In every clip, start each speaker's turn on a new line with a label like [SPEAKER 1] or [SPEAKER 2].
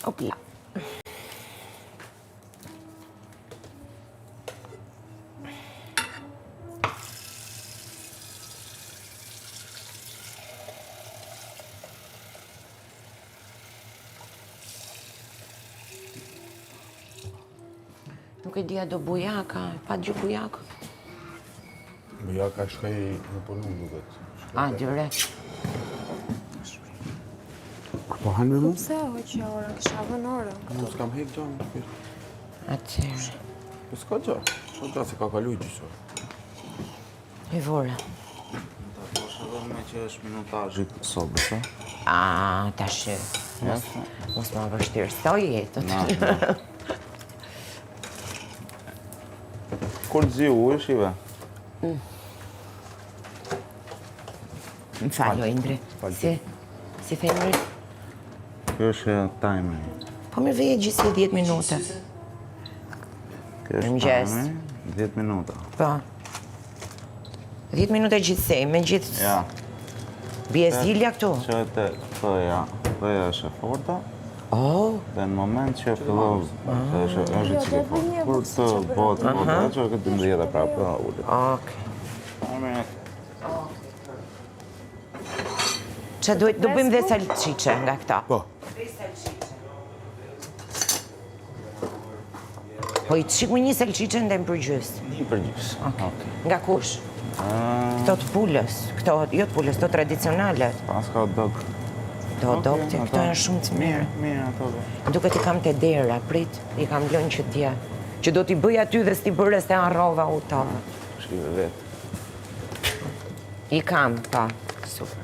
[SPEAKER 1] Opla. Nuk e dia do bujaka, pa gjë bujaka.
[SPEAKER 2] Bujaka shkoj në punu duket.
[SPEAKER 1] Direkt.
[SPEAKER 2] Po hanë me mu?
[SPEAKER 3] Pse hoqja orën, kisha vënë orën.
[SPEAKER 2] Mu s'kam hek gjo.
[SPEAKER 1] Atëherë.
[SPEAKER 2] Po s'ka gjo. S'ka gjo se ka kalu i gjysor.
[SPEAKER 1] I vore.
[SPEAKER 4] Po shëllon me që është minutazhi sobës,
[SPEAKER 1] Tash. Mos më vështirësoj jetën.
[SPEAKER 4] Kur të zi ujë, shive?
[SPEAKER 1] Më falë, Indri. Si femri?
[SPEAKER 4] Kjo është timeri.
[SPEAKER 1] Po mirë veje gjithë 10 minuta.
[SPEAKER 4] Kjo është
[SPEAKER 1] Mëngjes.
[SPEAKER 4] timeri, 10 minuta.
[SPEAKER 1] Po. 10 minuta gjithsej, me gjithë...
[SPEAKER 4] Ja.
[SPEAKER 1] Bje zilja këtu?
[SPEAKER 4] Që e të thëja është e forta, dhe në moment që fillon, është i cili forta. Kur të botë, që këtë 12 prapë, ullit.
[SPEAKER 1] Okej. Që duhet, do bëjmë dhe salqiqe nga këta?
[SPEAKER 2] Po.
[SPEAKER 1] Po i të shiku një salqiqe ndajmë për gjysë?
[SPEAKER 4] Një për gjysë.
[SPEAKER 1] Nga kush? Këto të pullës, këto, jo të pullës, këto tradicionalet.
[SPEAKER 4] Pas ka dog.
[SPEAKER 1] Do dogti, këto janë shumë të mirë.
[SPEAKER 4] Mirë, ato dhe.
[SPEAKER 1] Duket i kam të dera, prit, i kam lënë që tja. Që do t'i bëj aty dhe s'ti bërë se arrova u ta.
[SPEAKER 4] Shkive vetë.
[SPEAKER 1] I kam, pa. Super.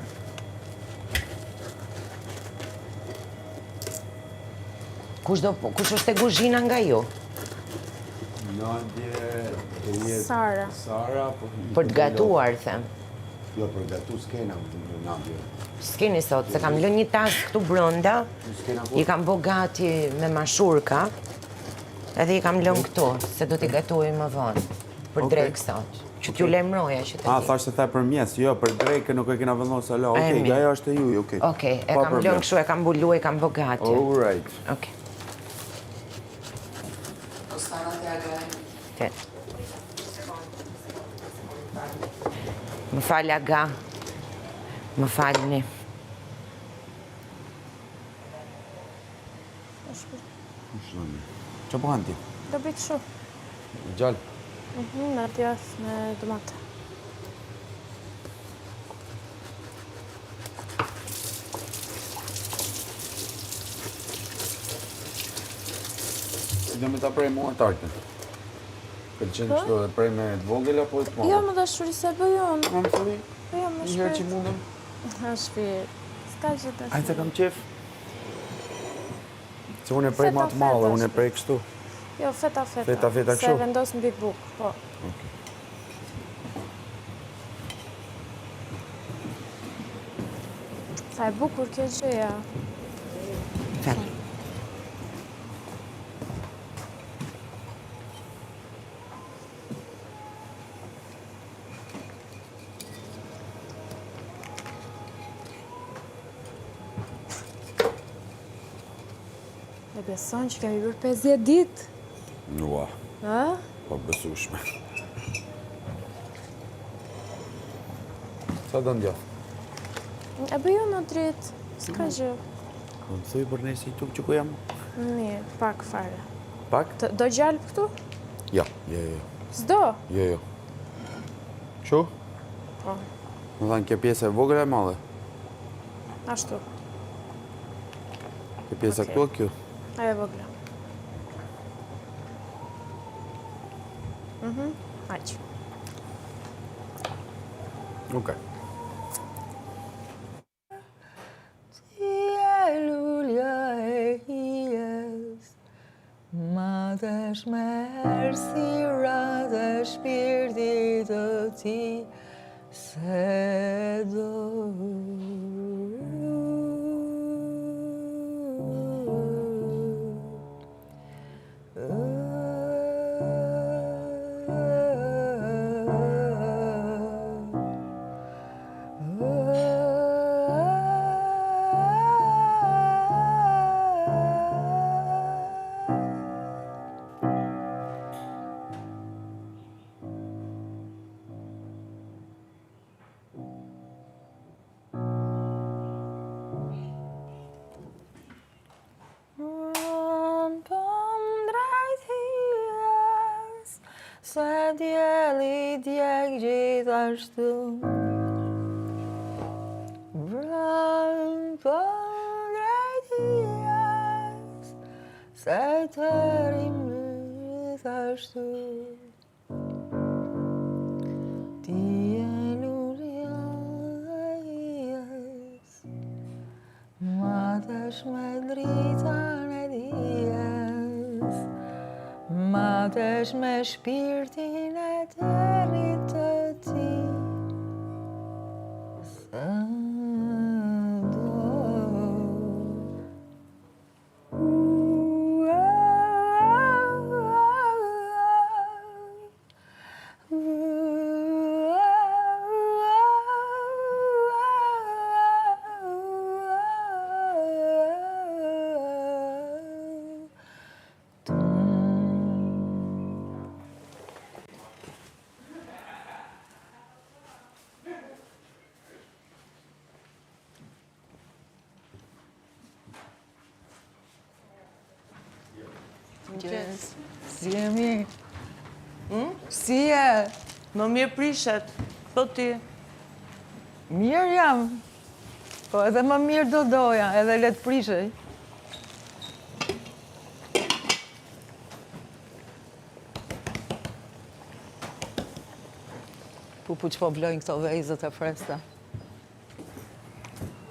[SPEAKER 1] Kush është e kuzhina nga ju?
[SPEAKER 3] Sara.
[SPEAKER 1] Për të gatuar, them.
[SPEAKER 5] Jo, për gatu s'kena Nadje.
[SPEAKER 1] S'keni sot, se kam lënë një tas këtu brënda, i kam bo gati me mashurka, edhe i kam lënë këtu, se do t'i gatuaj më vonë, për drejk sot. Që t'ju lemroja që të di.
[SPEAKER 6] Thash se tha për mjes, jo, për drejke nuk e kena vendosur alo. Okej, ajo është e juj, okej.
[SPEAKER 1] Okej, e kam lënë kështu, e kam bulu, e kam bo gati.
[SPEAKER 6] All right.
[SPEAKER 1] Okej. Më falë aga, më falëni.
[SPEAKER 6] Që po hanë ti?
[SPEAKER 3] Do bëj kështu.
[SPEAKER 6] Gjallë.
[SPEAKER 3] Me djath me domate.
[SPEAKER 6] Si do me ta prej mua tartën? Këtë qenë kështu dhe prej me të vogël apo të
[SPEAKER 3] Jo,
[SPEAKER 6] madhe?
[SPEAKER 3] më dashuri se bëj unë.
[SPEAKER 6] Më thori,
[SPEAKER 3] Po jo, më
[SPEAKER 6] një herë që
[SPEAKER 3] shpirt.
[SPEAKER 6] mundem.
[SPEAKER 3] Në shpirt. S'ka gjë të
[SPEAKER 6] Ajtë se kam qef. Se unë e prej ma të madhe, unë e prej kështu.
[SPEAKER 3] Jo, feta.
[SPEAKER 6] Feta kështu?
[SPEAKER 3] Se vendos në buk, po. Sa e bukur kjo gjëja.
[SPEAKER 1] Falë.
[SPEAKER 3] E beson që kemi bërë 50 ditë?
[SPEAKER 6] Ua,
[SPEAKER 3] Ha?
[SPEAKER 6] po besushme. Sa do ndjoh?
[SPEAKER 3] E bëju në dritë, s'ka gjë.
[SPEAKER 6] Më të thuj për nesi tuk që ku jam?
[SPEAKER 3] Mirë, pak fare.
[SPEAKER 6] Pak?
[SPEAKER 3] Do gjalp këtu?
[SPEAKER 6] Jo.
[SPEAKER 3] S'do?
[SPEAKER 6] Jo. Qo?
[SPEAKER 3] Po,
[SPEAKER 6] Më thanë, ke pjesë e vogël e madhe?
[SPEAKER 3] ashtu.
[SPEAKER 6] Ke pjesë
[SPEAKER 3] Okej.
[SPEAKER 6] këtu e kjo?
[SPEAKER 3] Ajo vogla. Aq.
[SPEAKER 6] Okej.
[SPEAKER 7] Lulja e hijes, madhesh me erësira dhe shpirtit të ti, se do. se dielli djeg gjithashtu. Brënd për drejtjes, se të rimë gjithashtu. Ti e lulja e hijes, matesh me dritën e dijes, matesh me shpirtin e territ të ti. Se do Si jemi? Si je?
[SPEAKER 1] Më mirë prishet, po ti.
[SPEAKER 7] Mirë jam. Po edhe më mirë do doja, edhe le të prishej. Pupuq po vlojnë këto vejzët e freskëta.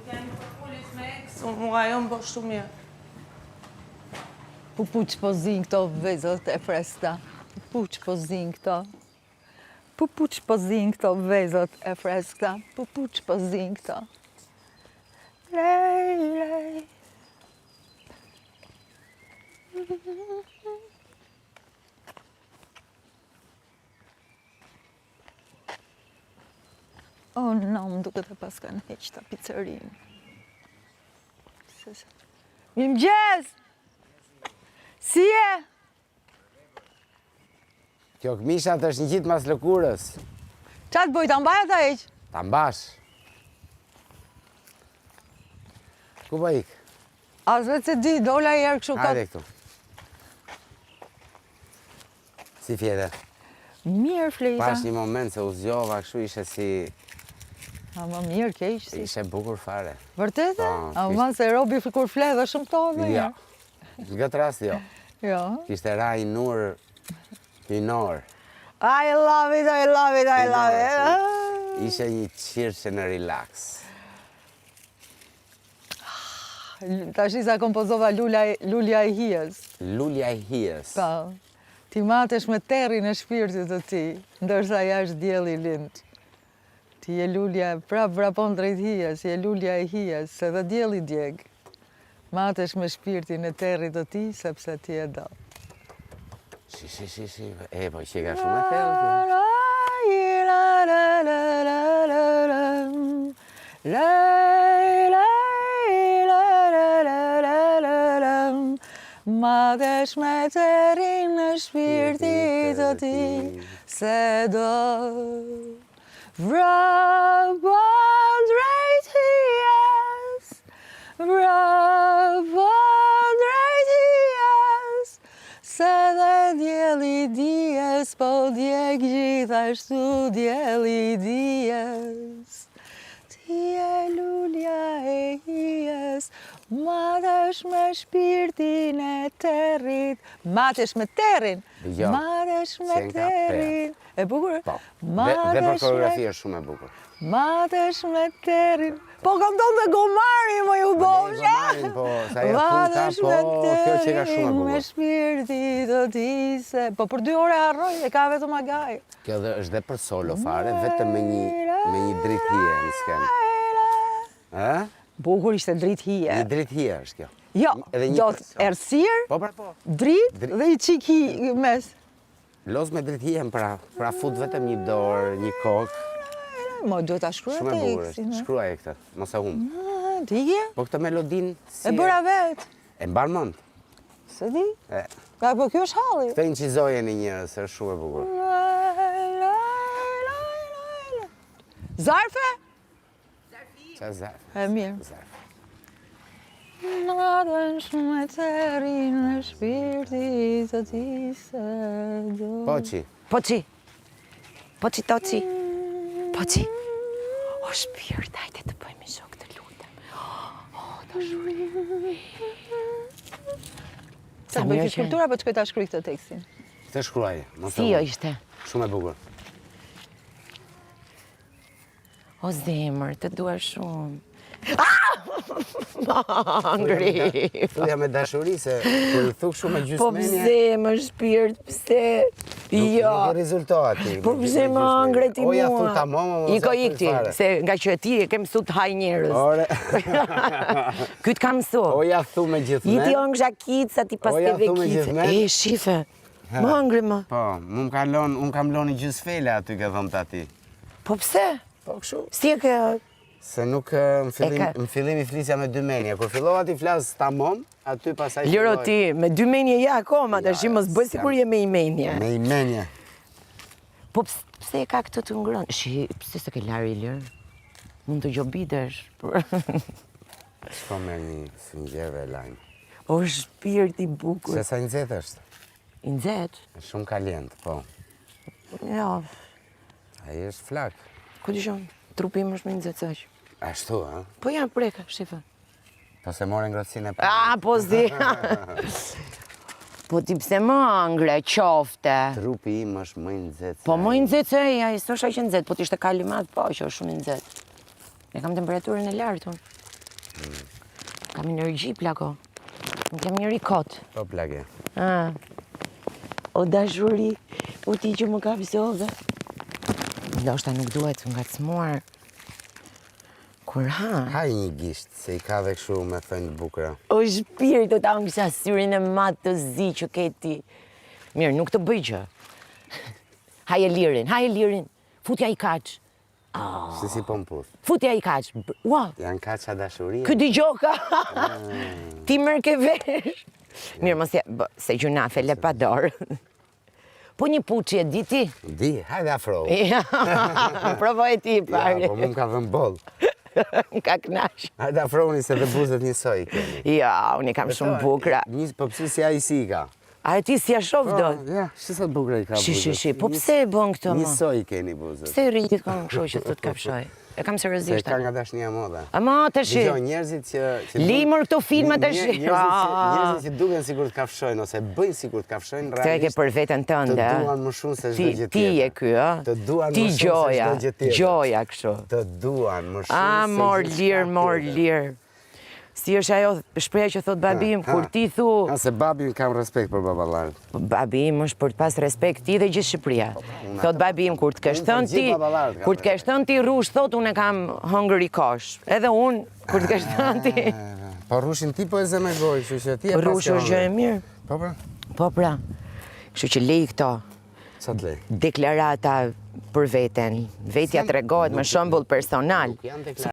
[SPEAKER 1] Kemë përpullis me eksë, mua jo më bo shumë mirë.
[SPEAKER 7] Pupuq po zinë këto vejzët e freskëta. Pupuq po zinë këto. Pupuq po zinë këto vejzët e freskëta. Pupuq po zinë këto. Lej, lej. Oh, no, më duket e pas kanë heq ta pizzerinë. Mirëmëngjes! Si je?
[SPEAKER 5] Kjo këmishat është një qitë mas lëkurës.
[SPEAKER 7] Qa të boj, ta mbaj ata heq?
[SPEAKER 5] Ta mbash. Ku po ik?
[SPEAKER 7] As vetë se di, dola i erë kështu
[SPEAKER 5] Hajde këtu. Si fjede?
[SPEAKER 7] Mirë, Flejta.
[SPEAKER 5] Pash një moment se u zgjova, kështu ishe si...
[SPEAKER 7] A më mirë, keq si.
[SPEAKER 5] Ishe bukur fare.
[SPEAKER 7] Vërtete?
[SPEAKER 5] Po,
[SPEAKER 7] A ma se robi kur fledhe shumë tonë me
[SPEAKER 5] Ja.
[SPEAKER 7] njërë.
[SPEAKER 5] Në këtë rast jo.
[SPEAKER 7] Jo.
[SPEAKER 5] Kishte ra i nur hynor.
[SPEAKER 7] I love it, I love it, I love it.
[SPEAKER 5] Ishe një qirqe në relax.
[SPEAKER 7] Tash sa kompozova lulja e hijes.
[SPEAKER 5] Lulja e hijes.
[SPEAKER 7] Pa. Ti matesh me terrin e shpirtit të ti, ndërsa jashtë dielli lind. Ti je lulja, vrapon drejt hijes, je lulja e hijes, se dhe dielli djeg. Matesh me shpirtin e territ të ti, sepse ti e do.
[SPEAKER 5] Si. E, po që ka shumë e thellë.
[SPEAKER 7] Matesh me terrin e shpirtit të ti, se do vrapon drejt hijes, vrapon drejt hijes, se dhe dielli dijes, po djeg gjithashtu dielli dijes. Ti e lulja e hijes, matesh me shpirtin e territ. Matesh me terrin.
[SPEAKER 5] Jo,
[SPEAKER 7] Matesh me
[SPEAKER 5] se nga
[SPEAKER 7] terrin. E bukur?
[SPEAKER 5] Po, dhe për koreografi është shumë e bukur.
[SPEAKER 7] Matesh me terrin. Po kam tonë dhe gomari, më ju bosha.
[SPEAKER 5] Gomarin, po, sa ja punta, po, kjo që ka shumë e
[SPEAKER 7] Me
[SPEAKER 5] bukur.
[SPEAKER 7] shpirtit të ti se... Po për 2 ore harroj, e ka vetëm agaj.
[SPEAKER 5] Kjo dhe është dhe për solo fare, vetëm me një dritë hije në skenë. E?
[SPEAKER 7] Bukur ishte dritë hije.
[SPEAKER 5] Një dritë hije është kjo.
[SPEAKER 7] Jo,
[SPEAKER 5] Edhe një
[SPEAKER 7] do
[SPEAKER 5] për-
[SPEAKER 7] të errësirë,
[SPEAKER 5] Po, pra po.
[SPEAKER 7] dritë dhe i qik hi mes.
[SPEAKER 5] Loz me dritë hijen pra fut vetëm një dorë, një kokë.
[SPEAKER 7] Mo, duhet ta shkruaj
[SPEAKER 5] Shumë e bukur
[SPEAKER 7] tekstin.
[SPEAKER 5] është. Shkruaj këtë, mos e humbë.
[SPEAKER 7] Dike?
[SPEAKER 5] Po këtë melodin si...
[SPEAKER 7] E bëra vetë.
[SPEAKER 5] E mban mend.
[SPEAKER 7] Se di?
[SPEAKER 5] E,
[SPEAKER 7] Ka po kjo është halli.
[SPEAKER 5] këtë incizoje një njërës, është shumë e bukur.
[SPEAKER 7] Zarfe?
[SPEAKER 5] Qa zarf?
[SPEAKER 7] E mirë.
[SPEAKER 5] Zarf.
[SPEAKER 7] Natën shumë e terrin e shpirtit të ti se do.
[SPEAKER 5] Po qi,
[SPEAKER 1] Poçi. Poçi toçi. Poçi. O shpirt, hajde të bëjmë shok të lutem. Dashuri.
[SPEAKER 7] Sa bëj fizkultura apo të shkoj ta shkruaj këtë tekstin?
[SPEAKER 5] Të shkruaj.
[SPEAKER 1] Si jo ishte?
[SPEAKER 5] Shumë e bukur.
[SPEAKER 1] O zemër, të dua shumë. Mangri.
[SPEAKER 5] Thuja me dashuri se kur i thuk shumë e
[SPEAKER 1] Po
[SPEAKER 5] gjysmenje,
[SPEAKER 1] pse më shpirt, pse? Jo.
[SPEAKER 5] nuk rezultati.
[SPEAKER 1] Po pse më angre ti mua?
[SPEAKER 5] O ja thu tamam,
[SPEAKER 1] I ko ikti, se nga që ti e ke mësu të haj njerëz.
[SPEAKER 5] Ore.
[SPEAKER 1] Ky t'ka mësu.
[SPEAKER 5] O ja thu me gjithmen.
[SPEAKER 1] I ti ongë kica, ti pas
[SPEAKER 5] O, ja
[SPEAKER 1] teve
[SPEAKER 5] thu me
[SPEAKER 1] kica.
[SPEAKER 5] gjithmen.
[SPEAKER 1] E, shife, më angre më.
[SPEAKER 5] Po, unë kam loni gjysfele aty ke thëmë tati.
[SPEAKER 1] Po pse?
[SPEAKER 5] Po kështu.
[SPEAKER 1] Si e ke...
[SPEAKER 5] Se nuk në fillim i flisja me dy menje. Kur fillova ti flas tamam, aty pasaj
[SPEAKER 1] Liro ti, me dy menje ja akoma, të shi mos bëj sikur je me i menje.
[SPEAKER 5] Me i menje.
[SPEAKER 1] Po pse e ka këtë të ngrënë? Shi, pse se ke larë i lirë? Mund të gjobitesh.
[SPEAKER 5] Shko me një singjeve lajnë.
[SPEAKER 1] O shpirt i bukur.
[SPEAKER 5] Se sa i nxet është?
[SPEAKER 1] I nxet?
[SPEAKER 5] Është shumë kalient, po.
[SPEAKER 1] Ja,
[SPEAKER 5] Ai është flak.
[SPEAKER 1] ku t'i shumë, trupi më është me nxet saq.
[SPEAKER 5] Ashtu, ha?
[SPEAKER 1] Po janë preka, shife.
[SPEAKER 5] Po se more ngrohtësinë e parë.
[SPEAKER 1] A, po si. Po ti pse më angre, qofte.
[SPEAKER 5] Trupi im është më i nxehtë.
[SPEAKER 1] Po më i nxehtë se ai, s'është aq i nxehtë, po t'ishte kalimat, po që është shumë i nxehtë. Ne kam temperaturën e lartë unë. Kam energji plako. Nuk jam njëri kot.
[SPEAKER 5] Po plage.
[SPEAKER 1] O dashuri, po ti që më kapsove. Ndoshta nuk duhet ngacmuar. Kur ha?
[SPEAKER 5] Haj një gisht, se i ka dhe kështu me thënë bukra.
[SPEAKER 1] O shpirë, ta ngisha syrin e matë të zi që ke ti. Mirë, nuk të bëj gjë. Haje lirin. Futja i kaq.
[SPEAKER 5] Si po m'puth.
[SPEAKER 1] Futja i kaq. Ua,
[SPEAKER 5] Janë kaqa dashuria.
[SPEAKER 1] ky digjoka. Ti mërë ke vesh. Mirë, mos je, se gjunafe le pa dorë. Po një puçi e di ti?
[SPEAKER 5] Di, hajde afro.
[SPEAKER 1] Ja, provoj ti pare.
[SPEAKER 5] Ja, po mu m'ka dhënë boll.
[SPEAKER 1] Ka knash.
[SPEAKER 5] Hajde afroni se dhe buzët njësoj keni.
[SPEAKER 1] Ja, unë i kam shumë bukra.
[SPEAKER 5] Po pse si ai si i ka?
[SPEAKER 1] A e ti si a shof do?
[SPEAKER 5] Ja, shi sa bukra i ka buzët.
[SPEAKER 1] Shi, po pse e bën këtë më?
[SPEAKER 5] Njësoj keni buzët.
[SPEAKER 1] Pse rritit ka më kështu që të kapshoj? E kam
[SPEAKER 5] Se
[SPEAKER 1] seriozisht.
[SPEAKER 5] ka nga dashnia moda.
[SPEAKER 1] Ama të shi.
[SPEAKER 5] Dgjoj, njerëzit që
[SPEAKER 1] Limër këto filma të shi.
[SPEAKER 5] Njerëzit që duken sikur të kafshojnë ose bëjnë sikur të kafshojnë,
[SPEAKER 1] Këtë e ke për veten tënde.
[SPEAKER 5] Të duan më shumë se çdo gjë tjetër.
[SPEAKER 1] Ti e ky, ë?
[SPEAKER 5] Të duan
[SPEAKER 1] Ti
[SPEAKER 5] më shumë se
[SPEAKER 1] gjoja,
[SPEAKER 5] çdo gjë tjetër.
[SPEAKER 1] gjoja kështu.
[SPEAKER 5] Të duan më shumë
[SPEAKER 1] A,
[SPEAKER 5] se
[SPEAKER 1] mor
[SPEAKER 5] gjithçka
[SPEAKER 1] lirë,
[SPEAKER 5] tjetër.
[SPEAKER 1] Si është ajo shpreha që thot babim, kur ti thu...
[SPEAKER 5] Ha, se babim kam respekt për baballarët.
[SPEAKER 1] Babim është për të pas respekt ti dhe gjithë Shqipëria. Thot babim, kur të kesh thënë ti, kur të kesh thënë ti rrush, thot unë e kam hëngër i kosh. Edhe unë, kur të kesh thënë ti...
[SPEAKER 5] Po rrushin ti po e zë me gojë, kështu që ti e pas
[SPEAKER 1] Rrush është gjë e mirë.
[SPEAKER 5] Po pra?
[SPEAKER 1] Po pra. Kështu që lej këto.
[SPEAKER 5] Sa të lej?
[SPEAKER 1] Deklarata për veten. Vetja tregohet me shembull personal.
[SPEAKER 5] Nuk janë